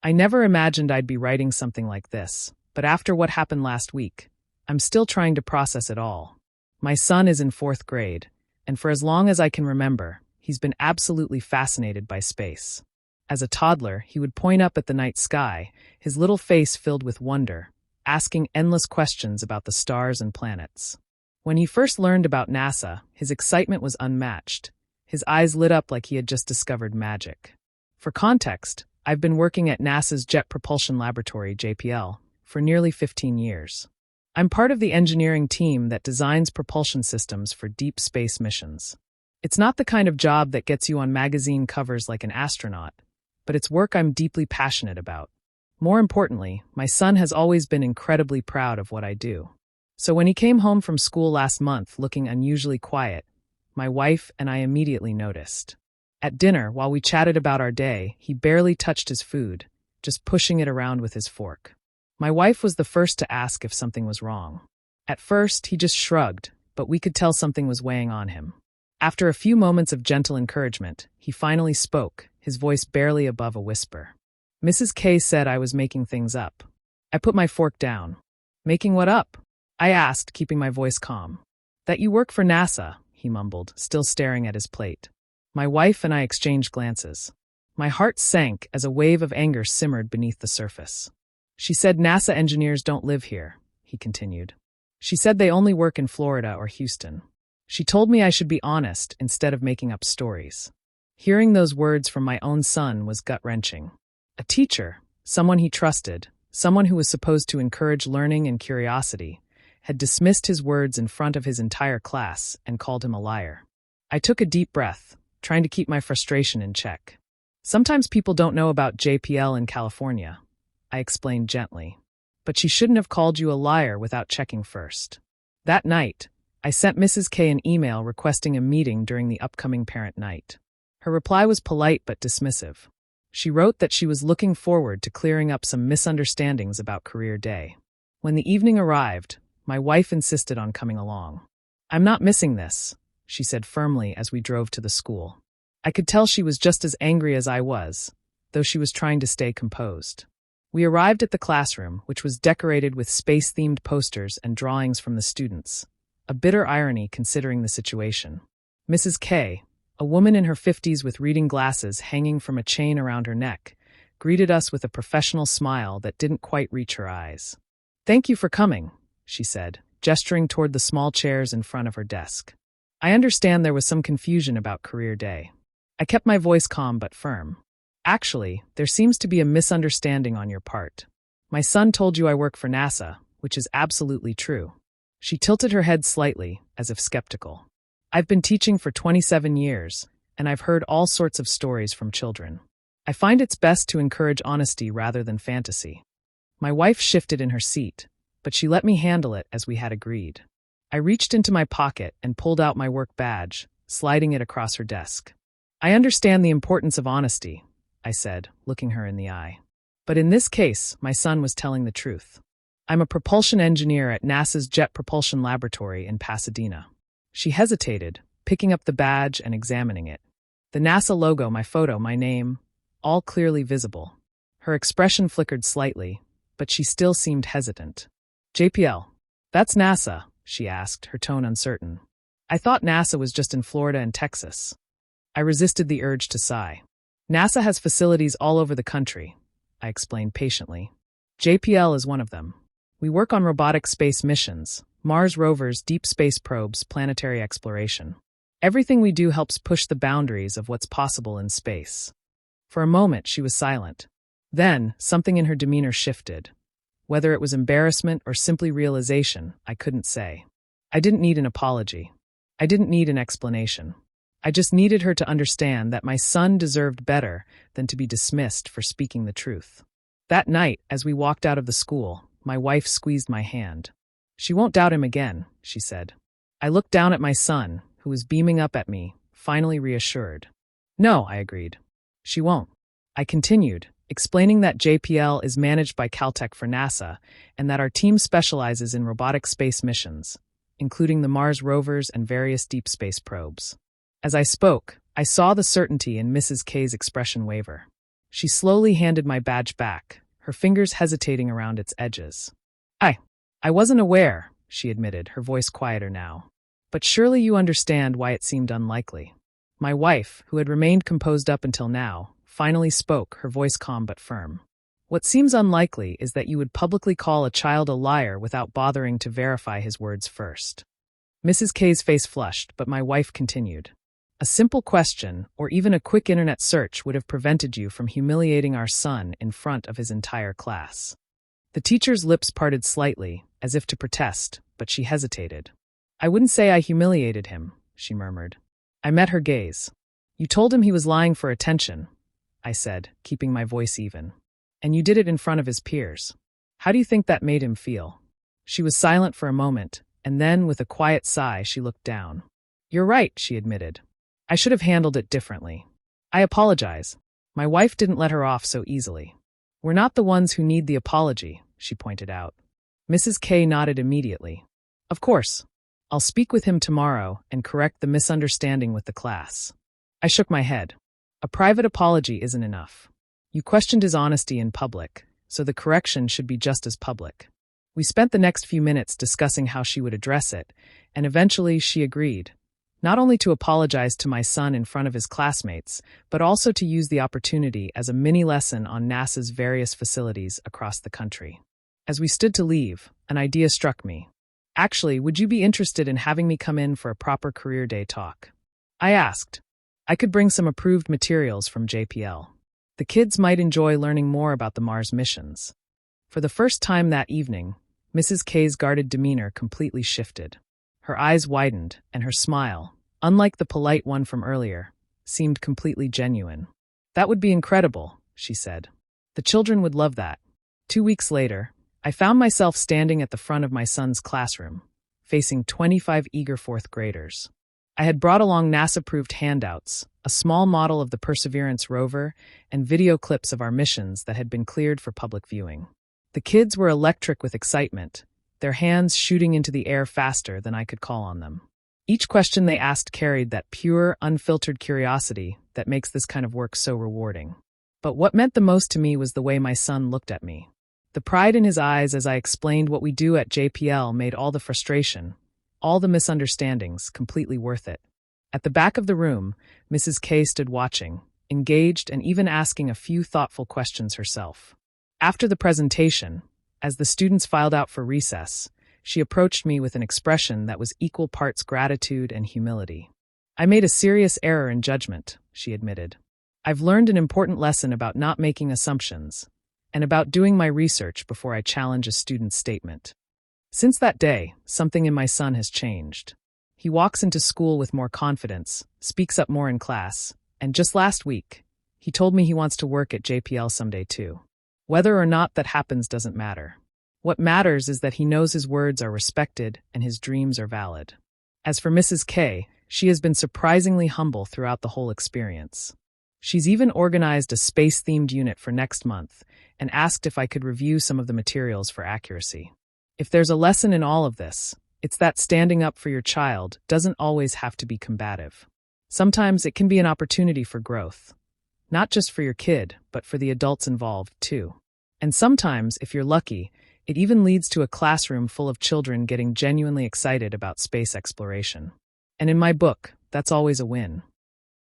I never imagined I'd be writing something like this, but after what happened last week, I'm still trying to process it all. My son is in 4th grade, and for as long as I can remember, he's been absolutely fascinated by space. As a toddler, he would point up at the night sky, his little face filled with wonder, asking endless questions about the stars and planets. When he first learned about NASA, his excitement was unmatched. His eyes lit up like he had just discovered magic. For context, I've been working at NASA's Jet Propulsion Laboratory, JPL, for nearly 15 years. I'm part of the engineering team that designs propulsion systems for deep space missions. It's not the kind of job that gets you on magazine covers like an astronaut, but it's work I'm deeply passionate about. More importantly, my son has always been incredibly proud of what I do. So when he came home from school last month looking unusually quiet, my wife and I immediately noticed. At dinner, while we chatted about our day, he barely touched his food, just pushing it around with his fork. My wife was the first to ask if something was wrong. At first, he just shrugged, but we could tell something was weighing on him. After a few moments of gentle encouragement, he finally spoke, his voice barely above a whisper. Mrs. K said I was making things up. I put my fork down. Making what up? I asked, keeping my voice calm. That you work for NASA, he mumbled, still staring at his plate. My wife and I exchanged glances. My heart sank as a wave of anger simmered beneath the surface. She said NASA engineers don't live here, he continued. She said they only work in Florida or Houston. She told me I should be honest instead of making up stories. Hearing those words from my own son was gut-wrenching. A teacher, someone he trusted, someone who was supposed to encourage learning and curiosity, had dismissed his words in front of his entire class and called him a liar. I took a deep breath, trying to keep my frustration in check. Sometimes people don't know about JPL in California, I explained gently. But she shouldn't have called you a liar without checking first. That night, I sent Mrs. K an email requesting a meeting during the upcoming parent night. Her reply was polite but dismissive. She wrote that she was looking forward to clearing up some misunderstandings about Career Day. When the evening arrived, my wife insisted on coming along. I'm not missing this, she said firmly as we drove to the school. I could tell she was just as angry as I was, though she was trying to stay composed. We arrived at the classroom, which was decorated with space-themed posters and drawings from the students. A bitter irony considering the situation. Mrs. K, a woman in her 50s with reading glasses hanging from a chain around her neck, greeted us with a professional smile that didn't quite reach her eyes. Thank you for coming, she said, gesturing toward the small chairs in front of her desk. I understand there was some confusion about Career Day. I kept my voice calm but firm. Actually, there seems to be a misunderstanding on your part. My son told you I work for NASA, which is absolutely true. She tilted her head slightly, as if skeptical. I've been teaching for 27 years, and I've heard all sorts of stories from children. I find it's best to encourage honesty rather than fantasy. My wife shifted in her seat, but she let me handle it as we had agreed. I reached into my pocket and pulled out my work badge, sliding it across her desk. I understand the importance of honesty, I said, looking her in the eye. But in this case, my son was telling the truth. I'm a propulsion engineer at NASA's Jet Propulsion Laboratory in Pasadena. She hesitated, picking up the badge and examining it. The NASA logo, my photo, my name, all clearly visible. Her expression flickered slightly, but she still seemed hesitant. JPL, that's NASA, she asked, her tone uncertain. I thought NASA was just in Florida and Texas. I resisted the urge to sigh. NASA has facilities all over the country, I explained patiently. JPL is one of them. We work on robotic space missions, Mars rovers, deep space probes, planetary exploration. Everything we do helps push the boundaries of what's possible in space. For a moment, she was silent. Then, something in her demeanor shifted. Whether it was embarrassment or simply realization, I couldn't say. I didn't need an apology. I didn't need an explanation. I just needed her to understand that my son deserved better than to be dismissed for speaking the truth. That night, as we walked out of the school, my wife squeezed my hand. She won't doubt him again, she said. I looked down at my son, who was beaming up at me, finally reassured. No, I agreed. She won't. I continued, explaining that JPL is managed by Caltech for NASA and that our team specializes in robotic space missions, including the Mars rovers and various deep space probes. As I spoke, I saw the certainty in Mrs. K's expression waver. She slowly handed my badge back, her fingers hesitating around its edges. I wasn't aware, she admitted, her voice quieter now. But surely you understand why it seemed unlikely. My wife, who had remained composed up until now, finally spoke, her voice calm but firm. What seems unlikely is that you would publicly call a child a liar without bothering to verify his words first. Mrs. K's face flushed, but my wife continued. A simple question, or even a quick internet search, would have prevented you from humiliating our son in front of his entire class. The teacher's lips parted slightly, as if to protest, but she hesitated. I wouldn't say I humiliated him, she murmured. I met her gaze. You told him he was lying for attention, I said, keeping my voice even. And you did it in front of his peers. How do you think that made him feel? She was silent for a moment, and then, with a quiet sigh, she looked down. You're right, she admitted. I should have handled it differently. I apologize. My wife didn't let her off so easily. We're not the ones who need the apology, she pointed out. Mrs. K nodded immediately. Of course. I'll speak with him tomorrow and correct the misunderstanding with the class. I shook my head. A private apology isn't enough. You questioned his honesty in public, so the correction should be just as public. We spent the next few minutes discussing how she would address it, and eventually she agreed, not only to apologize to my son in front of his classmates, but also to use the opportunity as a mini lesson on NASA's various facilities across the country. As we stood to leave, an idea struck me. Actually, would you be interested in having me come in for a proper career day talk? I asked. I could bring some approved materials from JPL. The kids might enjoy learning more about the Mars missions. For the first time that evening, Mrs. K's guarded demeanor completely shifted. Her eyes widened, and her smile, unlike the polite one from earlier, seemed completely genuine. That would be incredible, she said. The children would love that. 2 weeks later, I found myself standing at the front of my son's classroom, facing 25 eager fourth graders. I had brought along NASA-approved handouts, a small model of the Perseverance rover, and video clips of our missions that had been cleared for public viewing. The kids were electric with excitement, their hands shooting into the air faster than I could call on them. Each question they asked carried that pure, unfiltered curiosity that makes this kind of work so rewarding. But what meant the most to me was the way my son looked at me. The pride in his eyes as I explained what we do at JPL made all the frustration, all the misunderstandings, completely worth it. At the back of the room, Mrs. K stood watching, engaged and even asking a few thoughtful questions herself. After the presentation, as the students filed out for recess, she approached me with an expression that was equal parts gratitude and humility. I made a serious error in judgment, she admitted. I've learned an important lesson about not making assumptions, and about doing my research before I challenge a student's statement. Since that day, something in my son has changed. He walks into school with more confidence, speaks up more in class, and just last week, he told me he wants to work at JPL someday too. Whether or not that happens doesn't matter. What matters is that he knows his words are respected and his dreams are valid. As for Mrs. K, she has been surprisingly humble throughout the whole experience. She's even organized a space-themed unit for next month and asked if I could review some of the materials for accuracy. If there's a lesson in all of this, it's that standing up for your child doesn't always have to be combative. Sometimes it can be an opportunity for growth. Not just for your kid, but for the adults involved, too. And sometimes, if you're lucky, it even leads to a classroom full of children getting genuinely excited about space exploration. And in my book, that's always a win.